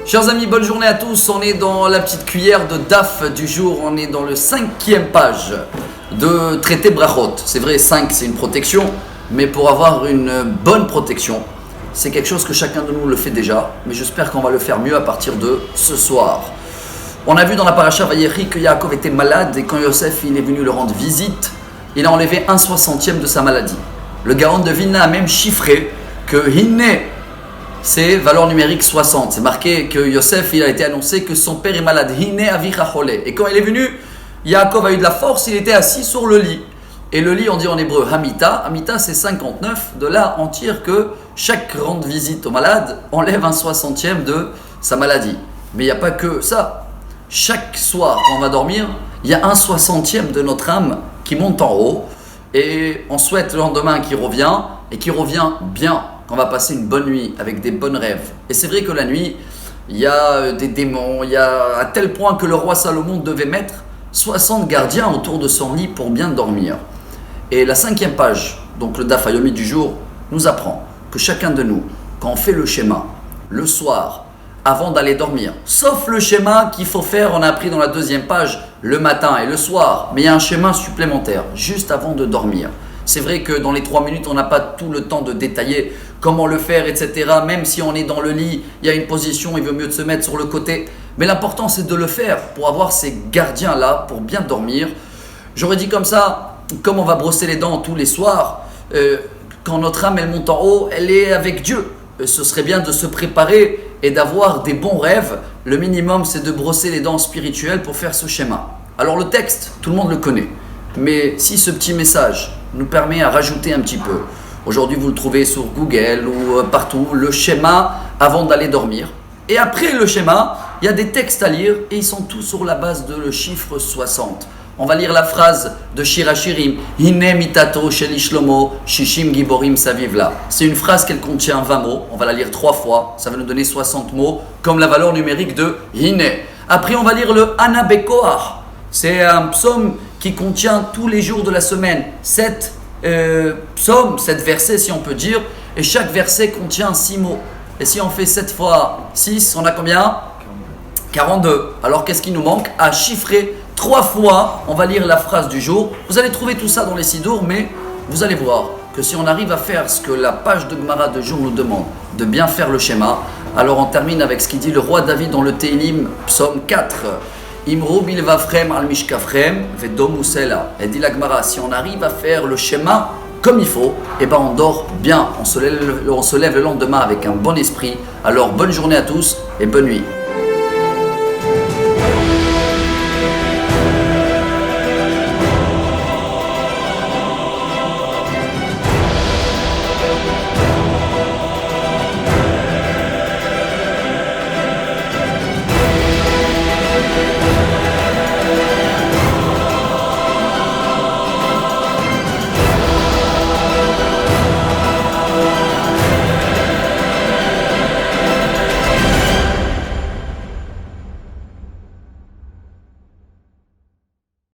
Chers amis, bonne journée à tous. On est dans la petite cuillère de DAF du jour. On est dans le 5e page de traité Brachot. C'est vrai, 5 c'est une protection, mais pour avoir une bonne protection, c'est quelque chose que chacun de nous le fait déjà, mais j'espère qu'on va le faire mieux à partir de ce soir. On a vu dans la paracha Vayechi que Yaakov était malade et quand Yosef il est venu le rendre visite, il a enlevé 1/60 de sa maladie. Le Gaon de Vilna a même chiffré que Hinne, c'est valeur numérique 60. C'est marqué que Yosef, il a été annoncé que son père est malade. Hinne avicha chole. Et quand il est venu, Yaakov a eu de la force, il était assis sur le lit. Et le lit, on dit en hébreu Hamita. Hamita, c'est 59. De là, on tire que chaque grande visite au malade enlève 1/60 de sa maladie. Mais il n'y a pas que ça. Chaque soir, quand on va dormir, il y a 1/60 de notre âme qui monte en haut. Et on souhaite le lendemain qu'il revient et qu'il revient bien. Qu'on va passer une bonne nuit avec des bons rêves. Et c'est vrai que la nuit, il y a des démons, il y a à tel point que le roi Salomon devait mettre 60 gardiens autour de son lit pour bien dormir. Et la 5e page, donc le Daf Yomi du jour, nous apprend que chacun de nous, quand on fait le schéma, le soir, avant d'aller dormir, sauf le schéma qu'il faut faire, on a appris dans la 2e page, le matin et le soir, mais il y a un schéma supplémentaire, juste avant de dormir. C'est vrai que dans les 3 minutes, on n'a pas tout le temps de détailler comment le faire, etc. Même si on est dans le lit, il y a une position, il vaut mieux de se mettre sur le côté. Mais l'important, c'est de le faire pour avoir ces gardiens-là, pour bien dormir. J'aurais dit comme ça, comme on va brosser les dents tous les soirs, quand notre âme, elle monte en haut, elle est avec Dieu. Ce serait bien de se préparer et d'avoir des bons rêves. Le minimum, c'est de brosser les dents spirituelles pour faire ce schéma. Alors le texte, tout le monde le connaît. Mais si ce petit message nous permet à rajouter un petit peu, aujourd'hui vous le trouvez sur Google ou partout, le schéma avant d'aller dormir. Et après le schéma, il y a des textes à lire et ils sont tous sur la base de le chiffre 60. On va lire la phrase de Shir Hashirim, Hine mitato shel Shlomo, shishim giborim savivla. C'est une phrase qu'elle contient 20 mots, on va la lire 3 fois, ça va nous donner 60 mots, comme la valeur numérique de Hine. Après on va lire le Hana Bekoach. C'est un psaume qui contient tous les jours de la semaine 7 psaumes, 7 versets si on peut dire, et chaque verset contient 6 mots. Et si on fait 7 fois 6, on a combien ? 42. Alors qu'est-ce qui nous manque ? À chiffrer 3 fois, on va lire la phrase du jour. Vous allez trouver tout ça dans les Sidour, mais vous allez voir que si on arrive à faire ce que la page de Gemara de jour nous demande, de bien faire le schéma, alors on termine avec ce qu'il dit le roi David dans le Télim, psaume 4. Imru bilvafrem al mishkafrem vedomu sela. Et dit la Gemara, si on arrive à faire le schéma comme il faut, et ben on dort bien, on se lève le lendemain avec un bon esprit. Alors bonne journée à tous et bonne nuit.